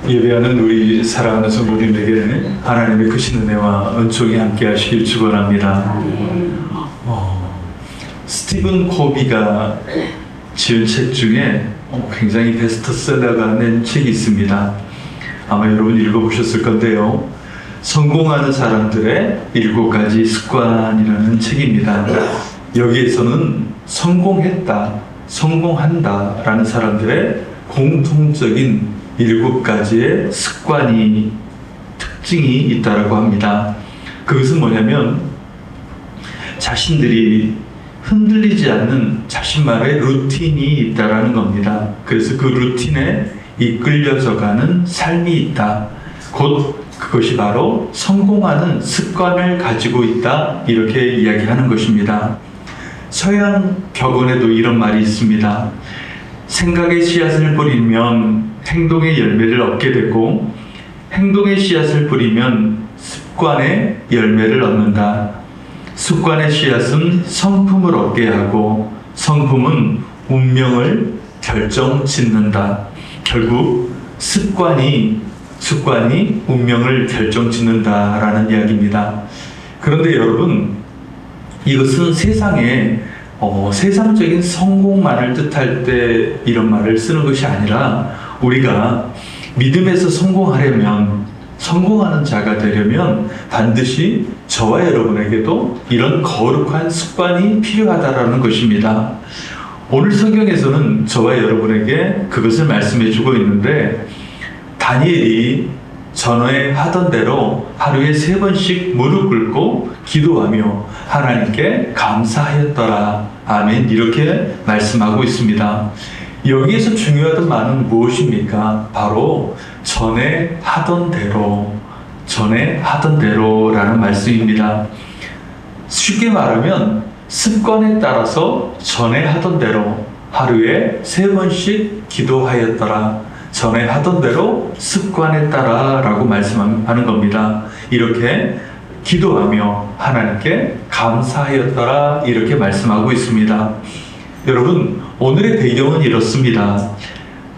예배하는 우리 사랑하는 성도님에게 하나님의 크신 은혜와 은총이 함께 하시길 축원합니다. 스티븐 코비가 지은 책 중에 굉장히 베스트셀러가 낸 책이 있습니다. 아마 여러분 읽어보셨을 건데요. 성공하는 사람들의 7가지 습관이라는 책입니다. 여기에서는 성공했다, 성공한다 라는 사람들의 공통적인 7가지의 습관이, 특징이 있다고 합니다. 그것은 뭐냐면 자신들이 흔들리지 않는 자신만의 루틴이 있다라는 겁니다. 그래서 그 루틴에 이끌려져가는 삶이 있다. 곧 그것이 바로 성공하는 습관을 가지고 있다. 이렇게 이야기하는 것입니다. 서양 격언에도 이런 말이 있습니다. 생각의 씨앗을 뿌리면 행동의 열매를 얻게 되고, 행동의 씨앗을 뿌리면 습관의 열매를 얻는다. 습관의 씨앗은 성품을 얻게 하고, 성품은 운명을 결정짓는다. 결국 습관이 운명을 결정짓는다라는 이야기입니다. 그런데 여러분, 이것은 세상에 세상적인 성공만을 뜻할 때 이런 말을 쓰는 것이 아니라, 우리가 믿음에서 성공하려면, 성공하는 자가 되려면 반드시 저와 여러분에게도 이런 거룩한 습관이 필요하다라는 것입니다. 오늘 성경에서는 저와 여러분에게 그것을 말씀해 주고 있는데, 다니엘이 전에 하던 대로 하루에 3번씩 무릎 꿇고 기도하며 하나님께 감사하였더라. 아멘. 이렇게 말씀하고 있습니다. 여기에서 중요하던 말은 무엇입니까? 바로 전에 하던 대로라는 말씀입니다. 쉽게 말하면 습관에 따라서 전에 하던 대로 하루에 3번씩 기도하였더라. 전에 하던 대로 습관에 따라 라고 말씀하는 겁니다. 이렇게 기도하며 하나님께 감사하였더라. 이렇게 말씀하고 있습니다. 여러분, 오늘의 배경은 이렇습니다.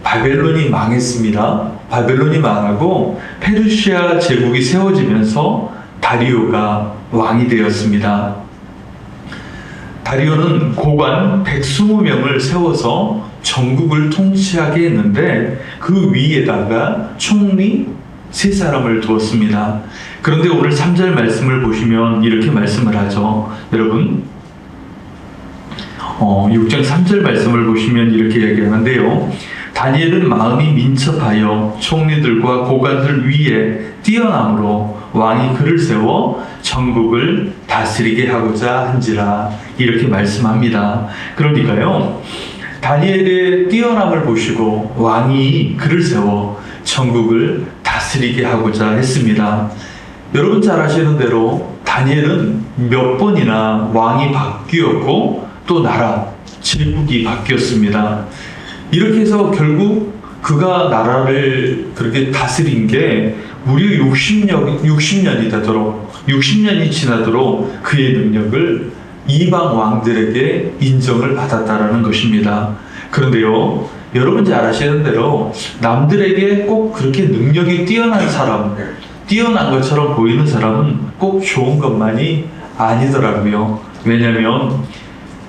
바벨론이 망했습니다. 바벨론이 망하고 페르시아 제국이 세워지면서 다리오가 왕이 되었습니다. 다리오는 고관 120명을 세워서 전국을 통치하게 했는데, 그 위에다가 총리 3사람을 두었습니다. 그런데 오늘 3절 말씀을 보시면 이렇게 말씀을 하죠. 여러분, 6장 3절 말씀을 보시면 이렇게 얘기하는데요. 다니엘은 마음이 민첩하여 총리들과 고관들 위에 뛰어남으로 왕이 그를 세워 전국을 다스리게 하고자 한지라. 이렇게 말씀합니다. 그러니까요, 다니엘의 뛰어남을 보시고 왕이 그를 세워 전국을 다스리게 하고자 했습니다. 여러분 잘 아시는 대로 다니엘은 몇 번이나 왕이 바뀌었고 또 나라, 제국이 바뀌었습니다. 이렇게 해서 결국 그가 나라를 그렇게 다스린 게 무려 60년이 지나도록 그의 능력을 이방 왕들에게 인정을 받았다라는 것입니다. 그런데요, 여러분 잘 아시는 대로 남들에게 꼭 그렇게 능력이 뛰어난 사람, 뛰어난 것처럼 보이는 사람은 꼭 좋은 것만이 아니더라고요. 왜냐하면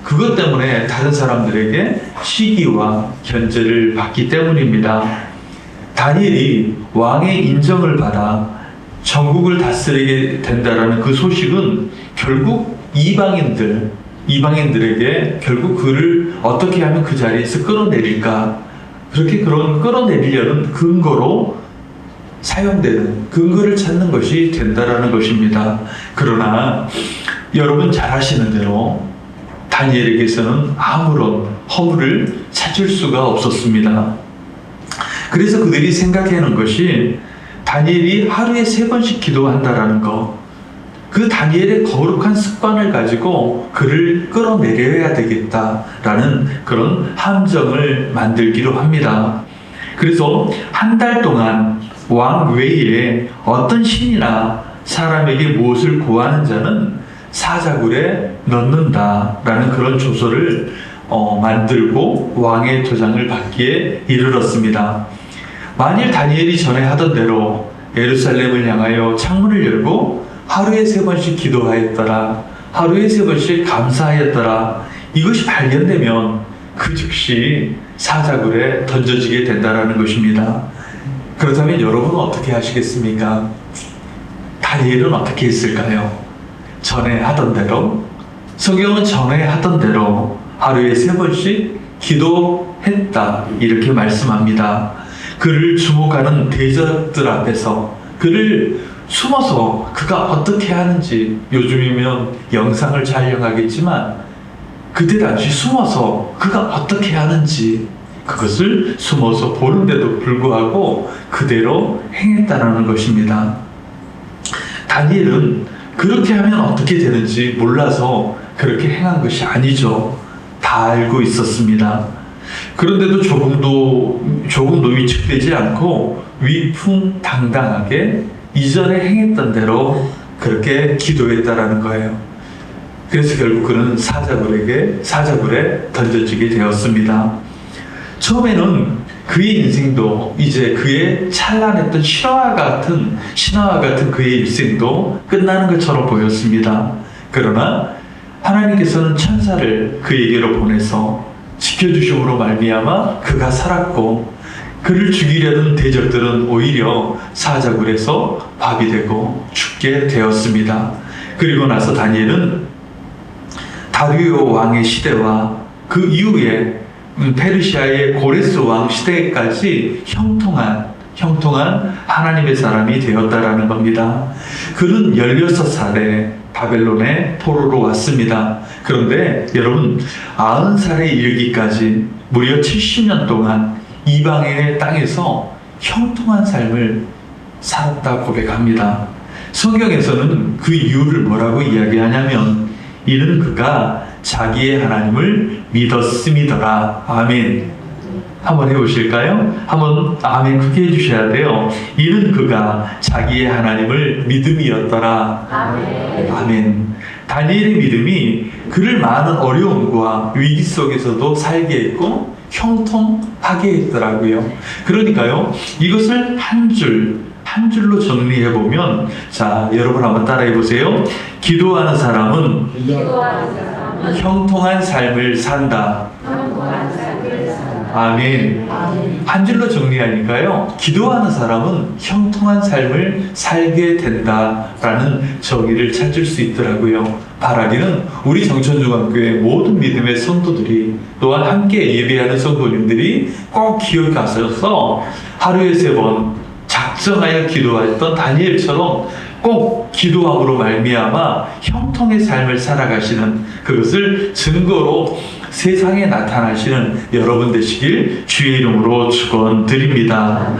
그것 때문에 다른 사람들에게 시기와 견제를 받기 때문입니다. 다니엘이 왕의 인정을 받아 전국을 다스리게 된다라는 그 소식은 결국 이방인들에게 결국 그를 어떻게 하면 그 자리에서 끌어내릴까, 그렇게 그런 끌어내리려는 근거로 사용되는, 근거를 찾는 것이 된다라는 것입니다. 그러나 여러분 잘 아시는 대로 다니엘에게서는 아무런 허물을 찾을 수가 없었습니다. 그래서 그들이 생각하는 것이 다니엘이 하루에 3번씩 기도한다라는 것, 그 다니엘의 거룩한 습관을 가지고 그를 끌어내려야 되겠다라는 그런 함정을 만들기로 합니다. 그래서 한 달 동안 왕 외에 어떤 신이나 사람에게 무엇을 구하는 자는 사자굴에 넣는다라는 그런 조서를 만들고 왕의 도장을 받기에 이르렀습니다. 만일 다니엘이 전에 하던 대로 예루살렘을 향하여 창문을 열고 하루에 3번씩 기도하였더라, 하루에 3번씩 감사하였더라, 이것이 발견되면 그 즉시 사자굴에 던져지게 된다는 것입니다. 그렇다면 여러분은 어떻게 하시겠습니까? 다니엘은 어떻게 했을까요? 전에 하던 대로, 성경은 전에 하던 대로 하루에 3번씩 기도했다 이렇게 말씀합니다. 그를 주목하는 대적들 앞에서 그를 숨어서 그가 어떻게 하는지, 요즘이면 영상을 촬영하겠지만 그때 당시 숨어서 그가 어떻게 하는지 그것을 숨어서 보는데도 불구하고 그대로 행했다는 것입니다. 다니엘은 그렇게 하면 어떻게 되는지 몰라서 그렇게 행한 것이 아니죠. 다 알고 있었습니다. 그런데도 조금도 위축되지 않고 위풍당당하게 이전에 행했던 대로 그렇게 기도했다라는 거예요. 그래서 결국 그는 사자굴에 던져지게 되었습니다. 처음에는 그의 인생도, 이제 그의 찬란했던 신화와 같은 그의 일생도 끝나는 것처럼 보였습니다. 그러나 하나님께서는 천사를 그에게로 보내서 지켜주심으로 말미암아 그가 살았고, 그를 죽이려는 대적들은 오히려 사자굴에서 밥이 되고 죽게 되었습니다. 그리고 나서 다니엘은 다리오 왕의 시대와 그 이후에 페르시아의 고레스 왕 시대까지 형통한 하나님의 사람이 되었다라는 겁니다. 그는 16살에 바벨론의 포로로 왔습니다. 그런데 여러분, 90살에 이르기까지 무려 70년 동안 이방인의 땅에서 형통한 삶을 살았다 고백합니다. 성경에서는 그 이유를 뭐라고 이야기하냐면, 이는 그가 자기의 하나님을 믿었음이더라. 아멘. 한번 해보실까요? 한번 아멘 크게 해주셔야 돼요. 이는 그가 자기의 하나님을 믿음이었더라. 아멘. 아멘. 다니엘의 믿음이 그를 많은 어려움과 위기 속에서도 살게 했고 형통하게 했더라고요. 그러니까요, 이것을 한 줄로 정리해보면, 자, 여러분 한번 따라해보세요. 기도하는 사람은 형통한 삶을 산다. 아멘. 한 줄로 정리하니까요, 기도하는 사람은 형통한 삶을 살게 된다라는 정의를 찾을 수 있더라고요. 바라기는 우리 정천중학교의 모든 믿음의 성도들이, 또한 함께 예배하는 성도님들이 꼭 기억하셔서 하루에 3번 작정하여 기도했던 다니엘처럼 꼭 기도함으로 말미암아 형통의 삶을 살아가시는, 그것을 증거로 세상에 나타나시는 여러분 되시길 주의 이름으로 축원드립니다.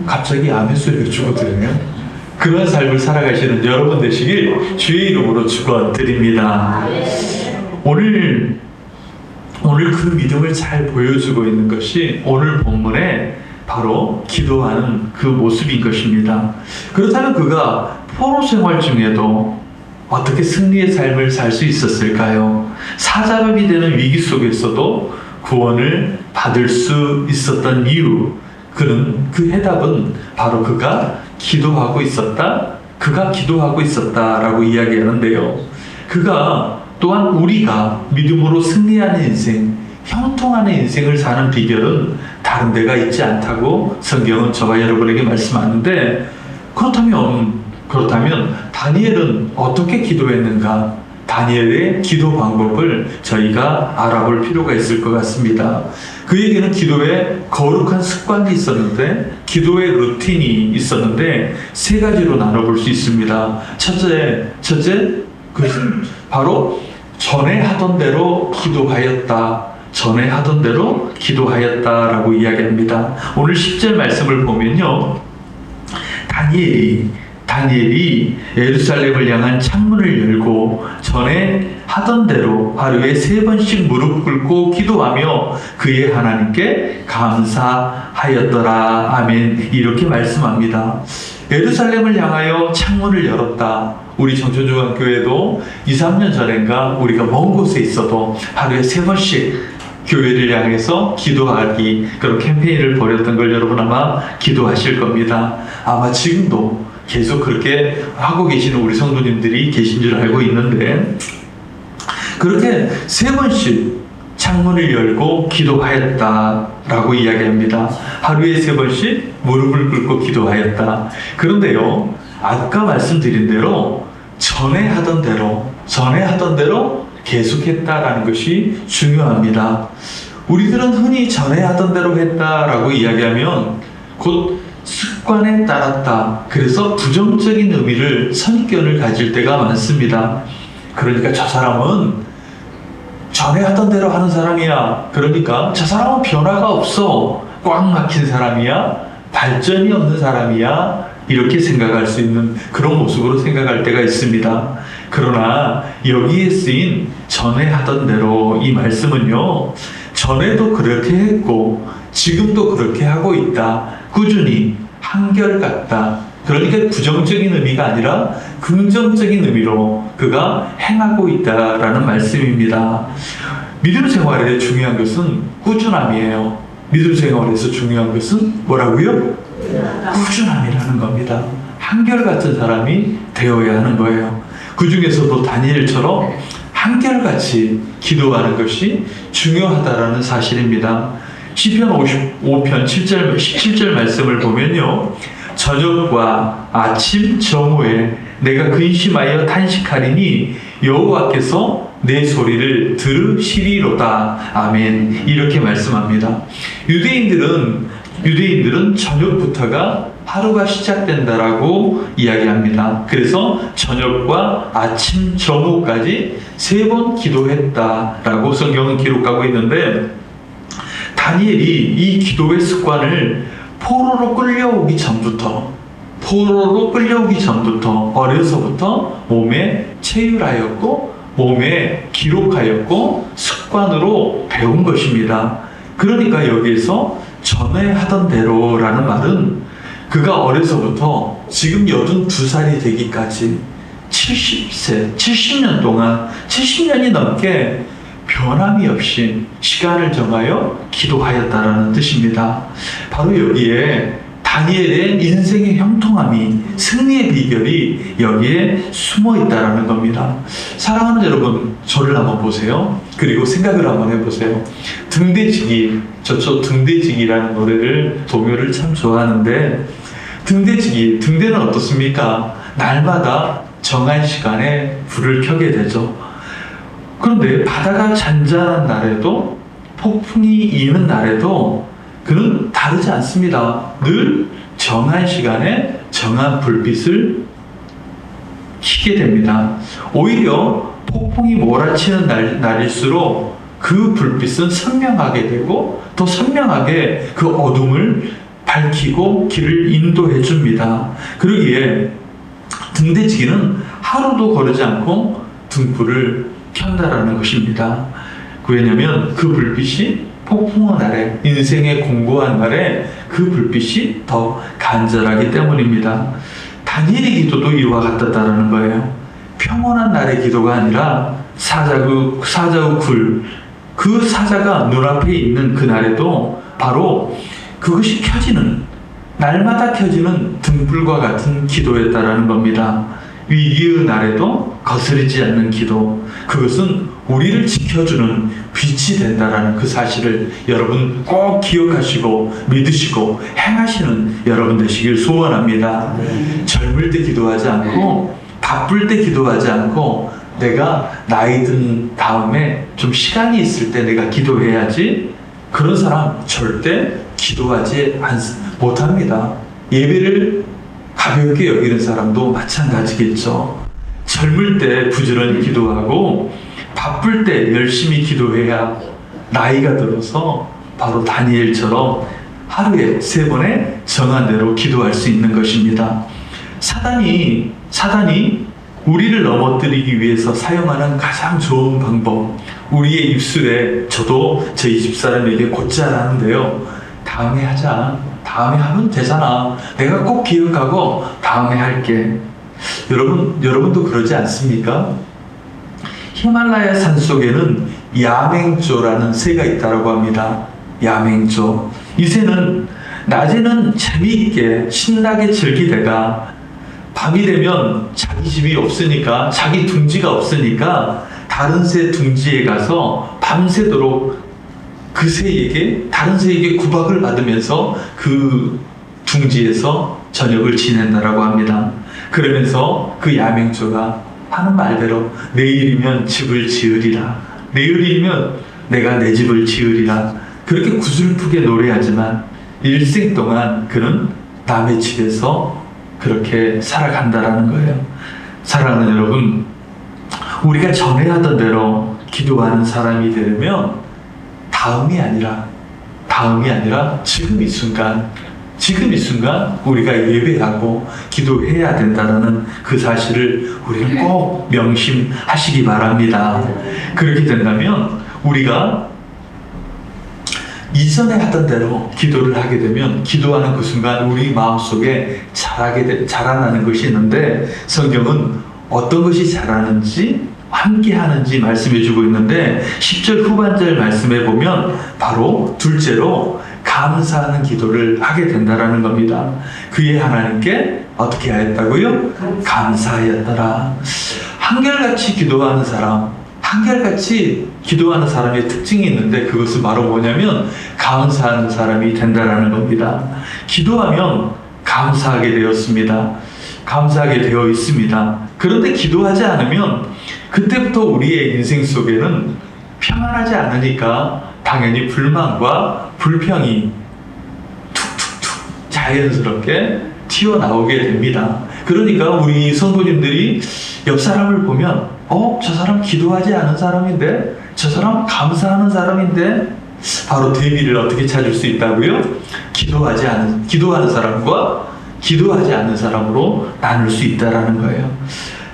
갑자기 아멘 소리가 죽어들으네요. 그런 삶을 살아가시는 여러분 되시길 주의 이름으로 축원드립니다. 오늘 그 믿음을 잘 보여주고 있는 것이 오늘 본문에 바로 기도하는 그 모습인 것입니다. 그렇다면 그가 포로 생활 중에도 어떻게 승리의 삶을 살 수 있었을까요? 사자밥이 되는 위기 속에서도 구원을 받을 수 있었던 이유, 그 해답은 바로 그가 기도하고 있었다라고 이야기하는데요. 그가 또한 우리가 믿음으로 승리하는 인생, 형통하는 인생을 사는 비결은 다른 데가 있지 않다고 성경은 저와 여러분에게 말씀하는데, 그렇다면 다니엘은 어떻게 기도했는가? 다니엘의 기도 방법을 저희가 알아볼 필요가 있을 것 같습니다. 그에게는 기도에 거룩한 습관이 있었는데, 기도의 루틴이 있었는데 3가지로 나눠볼 수 있습니다. 첫째, 그것은 바로 전에 하던 대로 기도하였다라고 이야기합니다. 오늘 10절 말씀을 보면요, 다니엘이 예루살렘을 향한 창문을 열고 전에 하던 대로 하루에 3번씩 무릎 꿇고 기도하며 그의 하나님께 감사하였더라. 아멘. 이렇게 말씀합니다. 예루살렘을 향하여 창문을 열었다. 우리 정천중학교에도 2, 3년 전인가 우리가 먼 곳에 있어도 하루에 3번씩 교회를 향해서 기도하기, 그런 캠페인을 벌였던 걸 여러분 아마 기도하실 겁니다. 아마 지금도 계속 그렇게 하고 계시는 우리 성도님들이 계신 줄 알고 있는데, 그렇게 3번씩 창문을 열고 기도하였다라고 이야기합니다. 하루에 3번씩 무릎을 꿇고 기도하였다. 그런데요, 아까 말씀드린 대로 전에 하던 대로 계속했다라는 것이 중요합니다. 우리들은 흔히 전에 하던 대로 했다라고 이야기하면 곧 습관에 따랐다, 그래서 부정적인 의미를, 선입견을 가질 때가 많습니다. 그러니까 저 사람은 전에 하던 대로 하는 사람이야, 그러니까 저 사람은 변화가 없어, 꽉 막힌 사람이야, 발전이 없는 사람이야, 이렇게 생각할 수 있는 그런 모습으로 생각할 때가 있습니다. 그러나 여기에 쓰인 전에 하던 대로, 이 말씀은요, 전에도 그렇게 했고 지금도 그렇게 하고 있다, 꾸준히 한결같다, 그러니까 부정적인 의미가 아니라 긍정적인 의미로 그가 행하고 있다라는 말씀입니다. 믿음 생활에 중요한 것은 꾸준함이에요. 믿음 생활에서 중요한 것은 뭐라고요? 꾸준함이라는 겁니다. 한결같은 사람이 되어야 하는 거예요. 그 중에서도 다니엘처럼 한결같이 기도하는 것이 중요하다라는 사실입니다. 시편 55편 17절 말씀을 보면요, 저녁과 아침 저무에 내가 근심하여 탄식하리니 여호와께서 내 소리를 들으시리로다. 아멘. 이렇게 말씀합니다. 유대인들은 저녁부터가 하루가 시작된다라고 이야기합니다. 그래서 저녁과 아침 저무까지 3번 기도했다라고 성경은 기록하고 있는데, 다니엘이 이 기도의 습관을 포로로 끌려오기 전부터 어려서부터 몸에 체율하였고 몸에 기록하였고 습관으로 배운 것입니다. 그러니까 여기에서 전에 하던 대로라는 말은 그가 어려서부터 지금 82살이 되기까지 70세, 70년 동안, 70년이 넘게 변함이 없이 시간을 정하여 기도하였다라는 뜻입니다. 바로 여기에 다니엘의 인생의 형통함이, 승리의 비결이 여기에 숨어 있다라는 겁니다. 사랑하는 여러분, 저를 한번 보세요. 그리고 생각을 한번 해보세요. 등대지기, 저쪽 등대지기라는 노래를, 동요를 참 좋아하는데, 등대는 어떻습니까? 날마다 정한 시간에 불을 켜게 되죠. 그런데 바다가 잔잔한 날에도, 폭풍이 이는 날에도 그는 다르지 않습니다. 늘 정한 시간에 정한 불빛을 켜게 됩니다. 오히려 폭풍이 몰아치는 날일수록 그 불빛은 선명하게 되고 더 선명하게 그 어둠을 밝히고 길을 인도해 줍니다. 그러기에 등대지기는 하루도 거르지 않고 등불을 켠다라는 것입니다. 왜냐하면 그 불빛이 폭풍의 날에, 인생의 공고한 날에 그 불빛이 더 간절하기 때문입니다. 다니엘의 기도도 이와 같다라는 거예요. 평온한 날의 기도가 아니라 사자의 굴, 그 사자가 눈앞에 있는 그 날에도 바로 그것이 켜지는, 날마다 켜지는 등불과 같은 기도였다라는 겁니다. 위기의 날에도 거스르지 않는 기도, 그것은 우리를 지켜주는 빛이 된다라는 그 사실을 여러분 꼭 기억하시고 믿으시고 행하시는 여러분 되시길 소원합니다. 젊을 때 기도하지 않고, 바쁠 때 기도하지 않고, 내가 나이 든 다음에 좀 시간이 있을 때 내가 기도해야지, 그런 사람 절대 기도하지 못합니다. 예배를 가볍게 여기는 사람도 마찬가지겠죠. 젊을 때 부지런히 기도하고 바쁠 때 열심히 기도해야 나이가 들어서 바로 다니엘처럼 하루에 3번의 정한 대로 기도할 수 있는 것입니다. 사단이 우리를 넘어뜨리기 위해서 사용하는 가장 좋은 방법, 우리의 입술에, 저도 저희 집사람에게 곧잘 하는데요, 다음에 하자, 다음에 하면 되잖아, 내가 꼭 기억하고 다음에 할게. 여러분도 그러지 않습니까? 히말라야 산 속에는 야맹조라는 새가 있다고 합니다. 야맹조. 이 새는 낮에는 재미있게 신나게 즐기다가 밤이 되면 자기 집이 없으니까, 자기 둥지가 없으니까 다른 새 둥지에 가서 밤새도록 그 새에게, 다른 새에게 구박을 받으면서 그 둥지에서 저녁을 지낸다라고 합니다. 그러면서 그 야맹조가 하는 말대로 내일이면 집을 지으리라, 내일이면 내가 내 집을 지으리라, 그렇게 구슬프게 노래하지만 일생 동안 그는 남의 집에서 그렇게 살아간다라는 거예요. 사랑하는 여러분, 우리가 전에 하던 대로 기도하는 사람이 되려면 다음이 아니라 지금 이 순간 우리가 예배하고 기도해야 된다는 그 사실을 우리는 꼭 명심하시기 바랍니다. 그렇게 된다면 우리가 이전에 하던 대로 기도를 하게 되면 기도하는 그 순간 우리 마음속에 자라나는 것이 있는데, 성경은 어떤 것이 자라는지 함께 하는지 말씀해 주고 있는데, 10절 후반절 말씀해 보면 바로 둘째로 감사하는 기도를 하게 된다라는 겁니다. 그의 하나님께 어떻게 하였다고요? 감사하였더라. 한결같이 기도하는 사람의 특징이 있는데, 그것은 바로 뭐냐면 감사하는 사람이 된다라는 겁니다. 기도하면 감사하게 되었습니다. 감사하게 되어 있습니다. 그런데 기도하지 않으면 그때부터 우리의 인생 속에는 평안하지 않으니까 당연히 불만과 불평이 툭툭툭 자연스럽게 튀어나오게 됩니다. 그러니까 우리 성도님들이 옆 사람을 보면 저 사람 기도하지 않은 사람인데, 저 사람 감사하는 사람인데, 바로 대비를 어떻게 찾을 수 있다고요? 기도하는 사람과 기도하지 않는 사람으로 나눌 수 있다라는 거예요.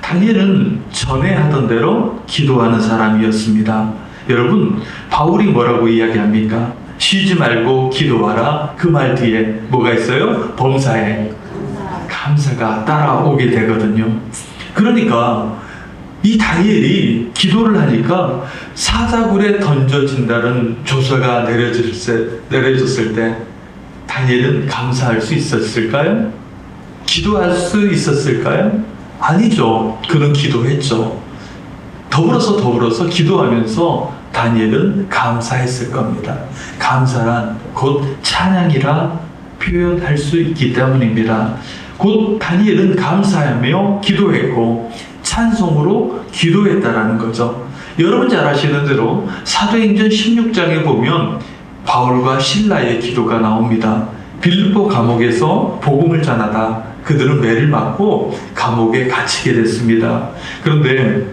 다니엘은 전에 하던 대로 기도하는 사람이었습니다. 여러분, 바울이 뭐라고 이야기합니까? 쉬지 말고 기도하라. 그 말 뒤에 뭐가 있어요? 범사에 감사가 따라오게 되거든요. 그러니까 이 다니엘이 기도를 하니까 사자굴에 던져진다는 조서가 내려졌을 때 다니엘은 감사할 수 있었을까요? 기도할 수 있었을까요? 아니죠. 그는 기도했죠. 더불어서 기도하면서 다니엘은 감사했을 겁니다. 감사란 곧 찬양이라 표현할 수 있기 때문입니다. 곧 다니엘은 감사하며 기도했고 찬송으로 기도했다라는 거죠. 여러분 잘 아시는 대로 사도행전 16장에 보면 바울과 실라의 기도가 나옵니다. 빌립보 감옥에서 복음을 전하다 그들은 매를 맞고 감옥에 갇히게 됐습니다. 그런데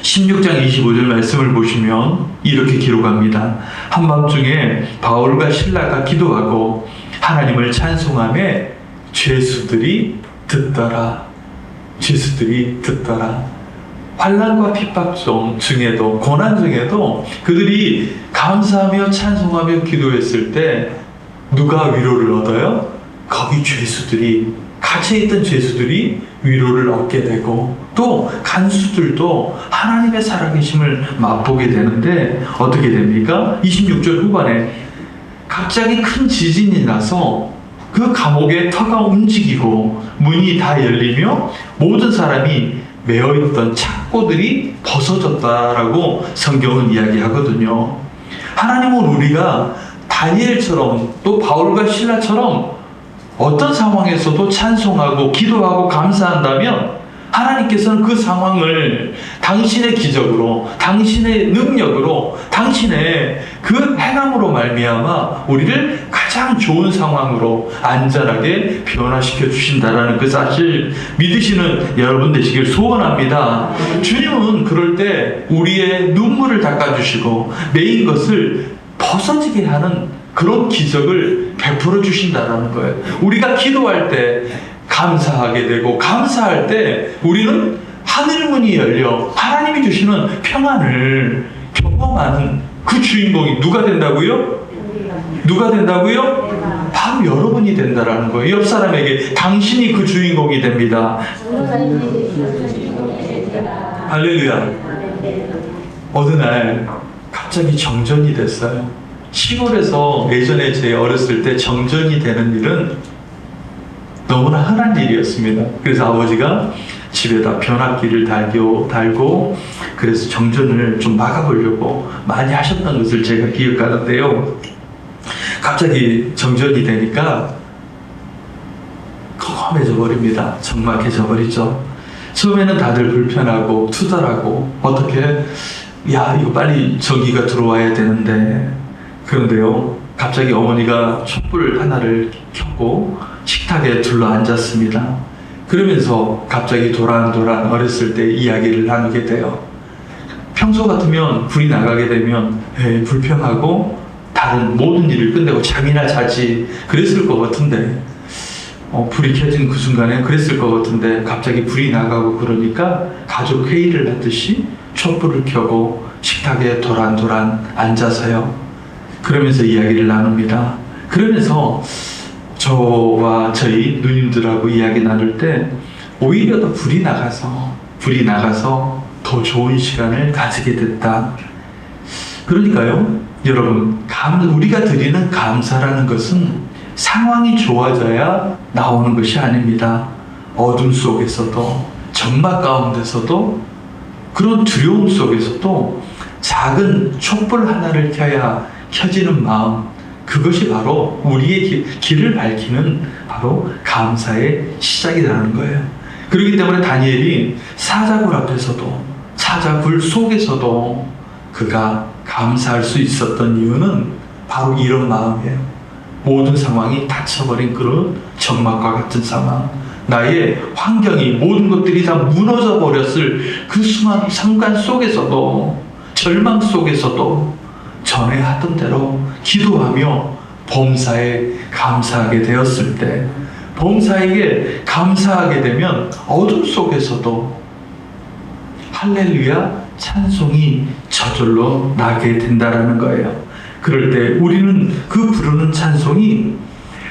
16장 25절 말씀을 보시면 이렇게 기록합니다. 한밤중에 바울과 실라가 기도하고 하나님을 찬송하며 죄수들이 듣더라. 환난과 핍박 중에도, 고난 중에도 그들이 감사하며 찬송하며 기도했을 때 누가 위로를 얻어요? 거기 갇혀있던 죄수들이 위로를 얻게 되고, 또 간수들도 하나님의 살아계심을 맛보게 되는데 어떻게 됩니까? 26절 후반에 갑자기 큰 지진이 나서 그 감옥의 터가 움직이고 문이 다 열리며 모든 사람이 매어있던 창고들이 벗어졌다라고 성경은 이야기하거든요. 하나님은 우리가 다니엘처럼 또 바울과 실라처럼 어떤 상황에서도 찬송하고 기도하고 감사한다면 하나님께서는 그 상황을 당신의 기적으로, 당신의 능력으로, 당신의 그 행함으로 말미암아 우리를 가장 좋은 상황으로 안전하게 변화시켜 주신다라는 그 사실 믿으시는 여러분 되시길 소원합니다. 주님은 그럴 때 우리의 눈물을 닦아주시고 메인 것을 벗어지게 하는 그런 기적을 베풀어 주신다라는 거예요. 우리가 기도할 때 감사하게 되고, 감사할 때 우리는 하늘문이 열려 하나님이 주시는 평안을 경험하는 그 주인공이 누가 된다고요? 바로 여러분이 된다라는 거예요. 옆 사람에게 당신이 그 주인공이 됩니다. 할렐루야. 어느 날 갑자기 정전이 됐어요. 시골에서 예전에 제 어렸을 때 정전이 되는 일은 너무나 흔한 일이었습니다. 그래서 아버지가 집에다 변압기를 달고 그래서 정전을 좀 막아보려고 많이 하셨던 것을 제가 기억하는데요. 갑자기 정전이 되니까 컴컴해져 버립니다. 적막해져 버리죠. 처음에는 다들 불편하고 투덜하고 어떻게 야 이거 빨리 전기가 들어와야 되는데, 그런데요 갑자기 어머니가 촛불 하나를 켜고 식탁에 둘러앉았습니다. 그러면서 갑자기 도란도란 어렸을 때 이야기를 나누게 돼요. 평소 같으면 불이 나가게 되면 불평하고 다른 모든 일을 끝내고 잠이나 자지 그랬을 것 같은데, 불이 켜진 그 순간에 그랬을 것 같은데 갑자기 불이 나가고 그러니까 가족 회의를 하듯이 촛불을 켜고 식탁에 도란도란 앉아서요. 그러면서 이야기를 나눕니다. 그러면서 저와 저희 누님들하고 이야기 나눌 때 오히려 더 불이 나가서 더 좋은 시간을 가지게 됐다. 그러니까요, 여러분, 우리가 드리는 감사라는 것은 상황이 좋아져야 나오는 것이 아닙니다. 어둠 속에서도, 적막 가운데서도, 그런 두려움 속에서도 작은 촛불 하나를 켜야 켜지는 마음, 그것이 바로 우리의 길을 밝히는 바로 감사의 시작이라는 거예요. 그렇기 때문에 다니엘이 사자굴 앞에서도, 사자굴 속에서도 그가 감사할 수 있었던 이유는 바로 이런 마음이에요. 모든 상황이 닫혀버린 그런 적막과 같은 상황, 나의 환경이 모든 것들이 다 무너져 버렸을 그 순간 속에서도, 절망 속에서도 전에 하던 대로 기도하며 범사에 감사하게 되었을 때, 범사에게 감사하게 되면 어둠 속에서도 할렐루야 찬송이 저절로 나게 된다라는 거예요. 그럴 때 우리는 그 부르는 찬송이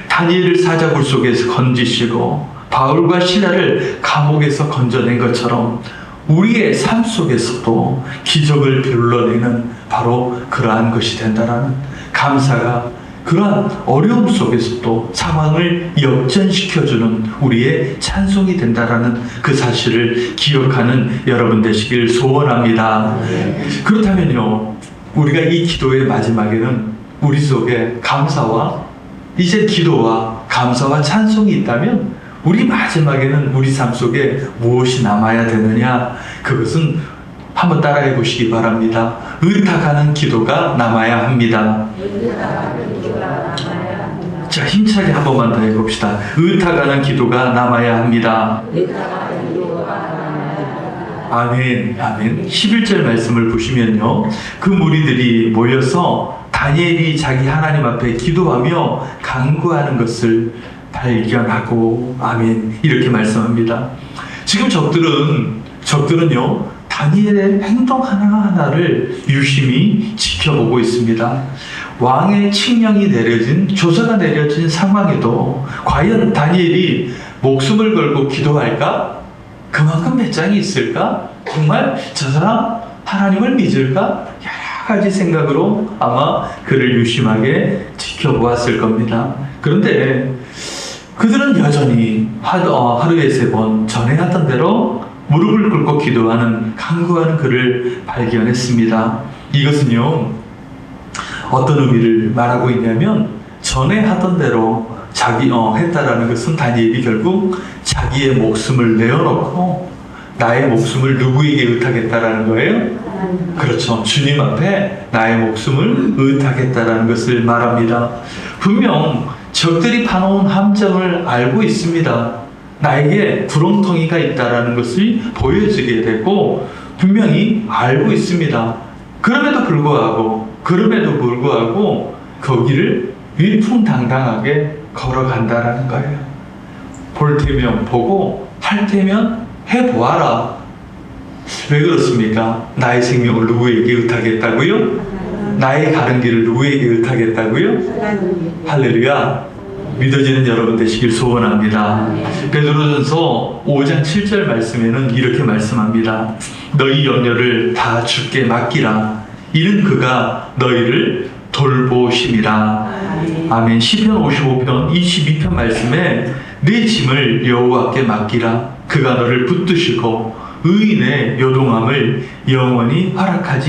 다니엘을 사자굴 속에서 건지시고 바울과 시라를 감옥에서 건져낸 것처럼 우리의 삶 속에서도 기적을 불러내는 바로 그러한 것이 된다라는, 감사가 그러한 어려움 속에서도 상황을 역전시켜주는 우리의 찬송이 된다라는 그 사실을 기억하는 여러분 되시길 소원합니다. 그렇다면요, 우리가 이 기도의 마지막에는 우리 속에 감사와, 이제 기도와 감사와 찬송이 있다면 우리 마지막에는 우리 삶 속에 무엇이 남아야 되느냐? 그것은 한번 따라해 보시기 바랍니다. 의탁하는 기도가 남아야 합니다. 자, 힘차게 한 번만 더 해봅시다. 의탁하는 기도가 남아야 합니다. 아멘, 아멘. 11절 말씀을 보시면요, 그 무리들이 모여서 다니엘이 자기 하나님 앞에 기도하며 간구하는 것을 발견하고, 아멘, 이렇게 말씀합니다. 지금 적들은요 다니엘의 행동 하나하나를 유심히 지켜보고 있습니다. 왕의 칙령이 내려진, 조서가 내려진 상황에도 과연 다니엘이 목숨을 걸고 기도할까? 그만큼 배짱이 있을까? 정말 저 사람 하나님을 믿을까? 여러 가지 생각으로 아마 그를 유심하게 지켜보았을 겁니다. 그런데 그들은 여전히 하루에 3번 전에 하던 대로 무릎을 꿇고 기도하는, 간구하는 그를 발견했습니다. 이것은요 어떤 의미를 말하고 있냐면, 전에 하던 대로 했다라는 것은 다니엘이 결국 자기의 목숨을 내어놓고 나의 목숨을 누구에게 의탁했다라는 거예요? 그렇죠. 주님 앞에 나의 목숨을 의탁했다라는 것을 말합니다. 분명 적들이 파놓은 함정을 알고 있습니다. 나에게 구렁텅이가 있다라는 것을 보여주게 되고 분명히 알고 있습니다. 그럼에도 불구하고 거기를 위풍당당하게 걸어간다라는 거예요. 볼 테면 보고 할 테면 해보아라. 왜 그렇습니까? 나의 생명을 누구에게 의탁했다고요? 나의 가는 길을 누구에게 의탁했다고요? 할렐루야. 믿어지는 여러분 되시길 소원합니다. 베드로전서 5장 7절 말씀에는 이렇게 말씀합니다. 너희 염려를 다 주께 맡기라. 이는 그가 너희를 돌보심이라. 아멘. 시편 55편 22편 말씀에 내 짐을 여호와께 맡기라. 그가 너를 붙드시고 의인의 요동함을 영원히 허락하지